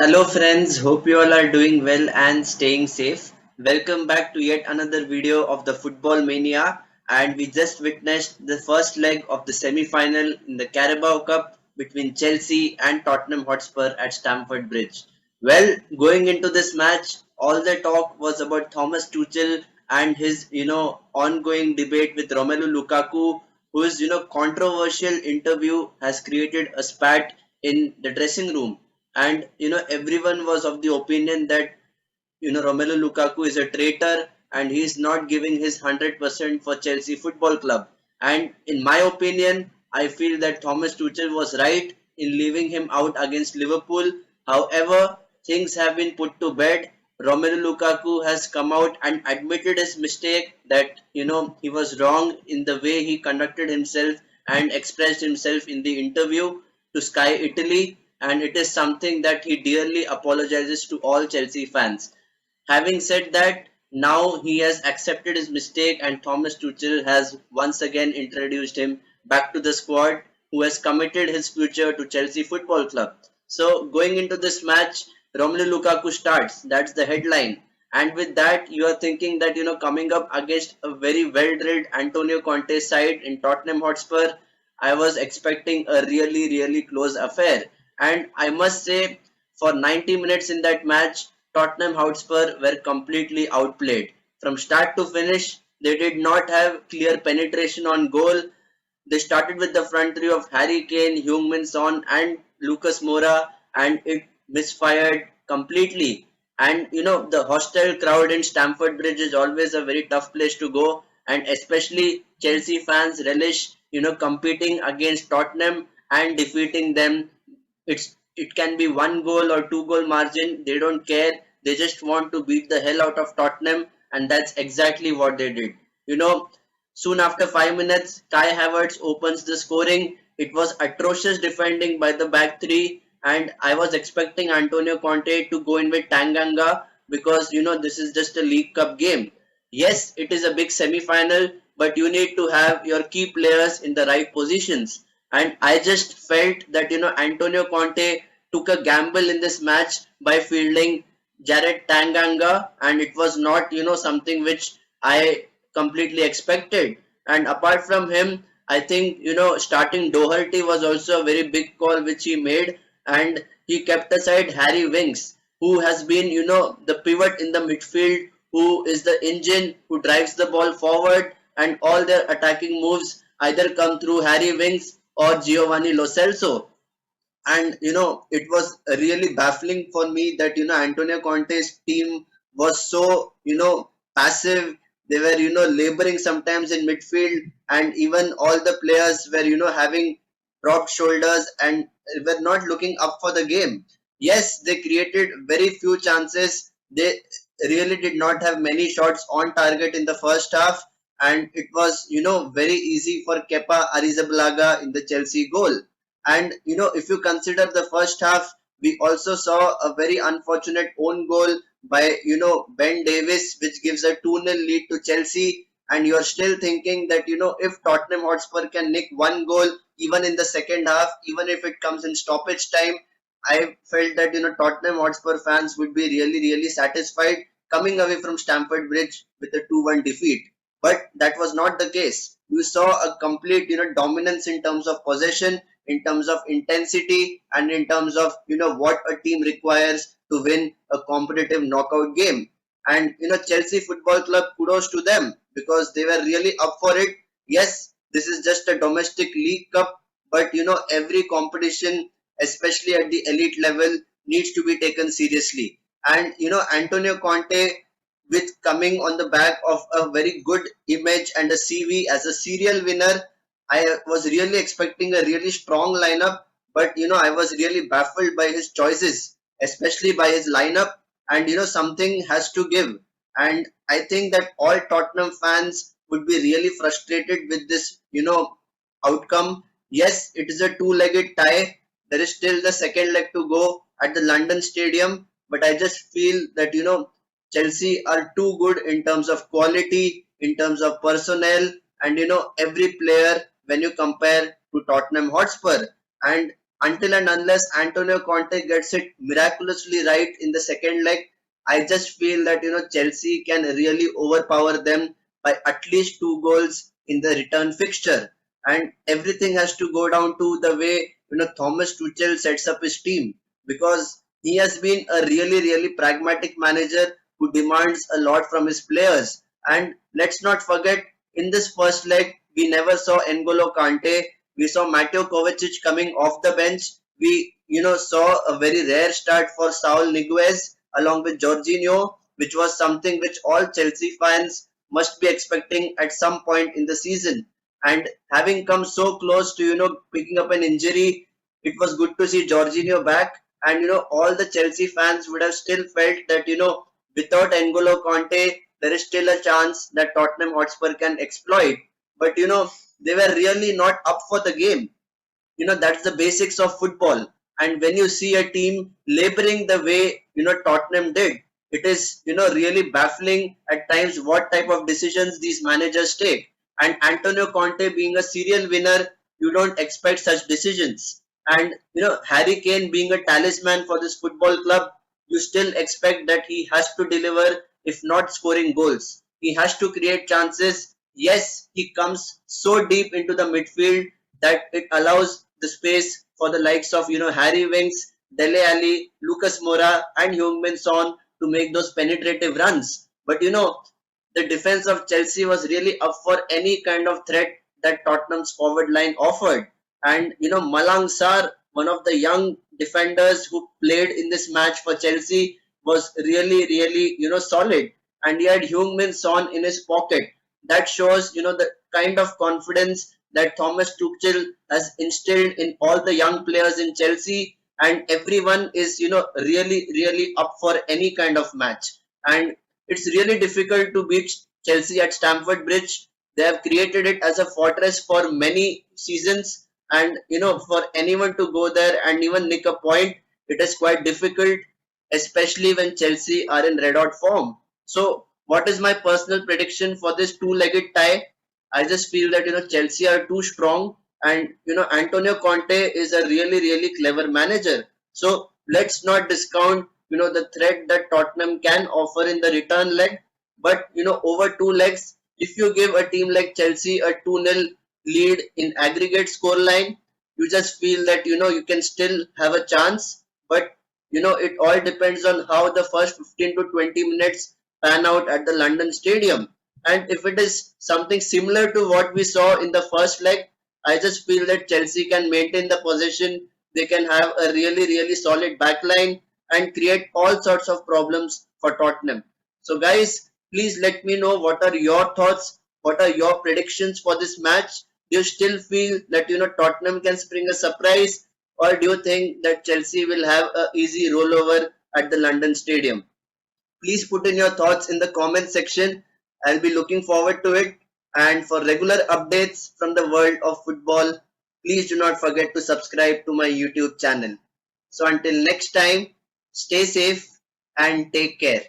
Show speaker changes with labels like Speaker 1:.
Speaker 1: Hello friends, hope you all are doing well and staying safe. Welcome back to yet another video of the Football Mania, and we just witnessed the first leg of the semi-final in the Carabao Cup between Chelsea and Tottenham Hotspur at Stamford Bridge. Well, going into this match, all the talk was about Thomas Tuchel and his ongoing debate with Romelu Lukaku, whose controversial interview has created a spat in the dressing room. And everyone was of the opinion that Romelu Lukaku is a traitor and he is not giving his 100% for Chelsea Football Club. And in my opinion, I feel that Thomas Tuchel was right in leaving him out against Liverpool. However, things have been put to bed. Romelu Lukaku has come out and admitted his mistake that he was wrong in the way he conducted himself and expressed himself in the interview to Sky Italy, and it is something that he dearly apologizes to all Chelsea fans. Having said that, now he has accepted his mistake and Thomas Tuchel has once again introduced him back to the squad, who has committed his future to Chelsea Football Club. So going into this match, Romelu Lukaku starts. That's the headline. And with that, you are thinking that coming up against a very well-drilled Antonio Conte side in Tottenham Hotspur, I was expecting a really close affair. And I must say, for 90 minutes in that match, Tottenham Hotspur were completely outplayed. From start to finish, they did not have clear penetration on goal. They started with the front three of Harry Kane, Heung-min Son and Lucas Moura, and it misfired completely. And the hostile crowd in Stamford Bridge is always a very tough place to go, and especially Chelsea fans relish competing against Tottenham and defeating them. It can be one goal or two goal margin. They don't care. They just want to beat the hell out of Tottenham, and that's exactly what they did. You know, Soon after 5 minutes, Kai Havertz opens the scoring. It was atrocious defending by the back three, and I was expecting Antonio Conte to go in with Tanganga because this is just a League Cup game. Yes, it is a big semi-final, but you need to have your key players in the right positions. And I just felt that Antonio Conte took a gamble in this match by fielding Jared Tanganga, and it was not something which I completely expected. And apart from him, I think starting Doherty was also a very big call which he made, and he kept aside Harry Winks, who has been the pivot in the midfield, who is the engine who drives the ball forward, and all their attacking moves either come through Harry Winks or Giovanni Lo Celso. And it was really baffling for me that Antonio Conte's team was so passive. They were laboring sometimes in midfield, and even all the players were having dropped shoulders and were not looking up for the game. Yes, they created very few chances. They really did not have many shots on target in the first half, and it was very easy for Kepa Arrizabalaga in the Chelsea goal. And if you consider the first half, we also saw a very unfortunate own goal by Ben Davis, which gives a 2-0 lead to Chelsea. And you're still thinking that if Tottenham Hotspur can nick one goal even in the second half, even if it comes in stoppage time, I felt that Tottenham Hotspur fans would be really satisfied coming away from Stamford Bridge with a 2-1 defeat. But that was not the case. We saw a complete dominance in terms of possession, in terms of intensity, and in terms of what a team requires to win a competitive knockout game. And Chelsea Football Club, kudos to them because they were really up for it. Yes, this is just a domestic league cup, but every competition, especially at the elite level, needs to be taken seriously. And Antonio Conte, with coming on the back of a very good image and a CV as a serial winner, I was really expecting a really strong lineup, but I was really baffled by his choices, especially by his lineup. And something has to give. And I think that all Tottenham fans would be really frustrated with this outcome. Yes, it is a two-legged tie. There is still the second leg to go at the London Stadium, but I just feel that Chelsea are too good in terms of quality, in terms of personnel, and every player when you compare to Tottenham Hotspur. And until and unless Antonio Conte gets it miraculously right in the second leg, I just feel that Chelsea can really overpower them by at least 2 goals in the return fixture. And everything has to go down to the way Thomas Tuchel sets up his team, because he has been a really pragmatic manager who demands a lot from his players. And let's not forget, in this first leg, we never saw N'Golo Kante. We saw Mateo Kovacic coming off the bench. We saw a very rare start for Saul Niguez along with Jorginho, which was something which all Chelsea fans must be expecting at some point in the season. And having come so close to picking up an injury, it was good to see Jorginho back. And all the Chelsea fans would have still felt that without N'Golo Conte, there is still a chance that Tottenham Hotspur can exploit. But they were really not up for the game. That's the basics of football. And when you see a team laboring the way Tottenham did, it is really baffling at times what type of decisions these managers take. And Antonio Conte being a serial winner, you don't expect such decisions. And Harry Kane being a talisman for this football club, you still expect that he has to deliver, if not scoring goals. He has to create chances. Yes, he comes so deep into the midfield that it allows the space for the likes of Harry Winks, Dele Alli, Lucas Moura, and Heung-min Son to make those penetrative runs. But the defense of Chelsea was really up for any kind of threat that Tottenham's forward line offered. And Malang Sarr, one of the young defenders who played in this match for Chelsea, was really solid. And he had Heung-min Son in his pocket. That shows the kind of confidence that Thomas Tuchel has instilled in all the young players in Chelsea, and everyone is really up for any kind of match. And it's really difficult to beat Chelsea at Stamford Bridge. They have created it as a fortress for many seasons, and for anyone to go there and even nick a point, it is quite difficult, especially when Chelsea are in red hot form. So what is my personal prediction for this two-legged tie? I just feel that Chelsea are too strong, and Antonio Conte is a really clever manager. So let's not discount the threat that Tottenham can offer in the return leg. But over 2 legs, if you give a team like Chelsea a 2-0 lead in aggregate scoreline, you just feel that you can still have a chance. But it all depends on how the first 15 to 20 minutes pan out at the London Stadium. And if it is something similar to what we saw in the first leg, I just feel that Chelsea can maintain the possession. They can have a really solid backline and create all sorts of problems for Tottenham. So guys, please let me know what are your thoughts, what are your predictions for this match. Do you still feel that Tottenham can spring a surprise, or do you think that Chelsea will have an easy rollover at the London Stadium? Please put in your thoughts in the comment section. I'll be looking forward to it. And for regular updates from the world of football, please do not forget to subscribe to my YouTube channel. So until next time, stay safe and take care.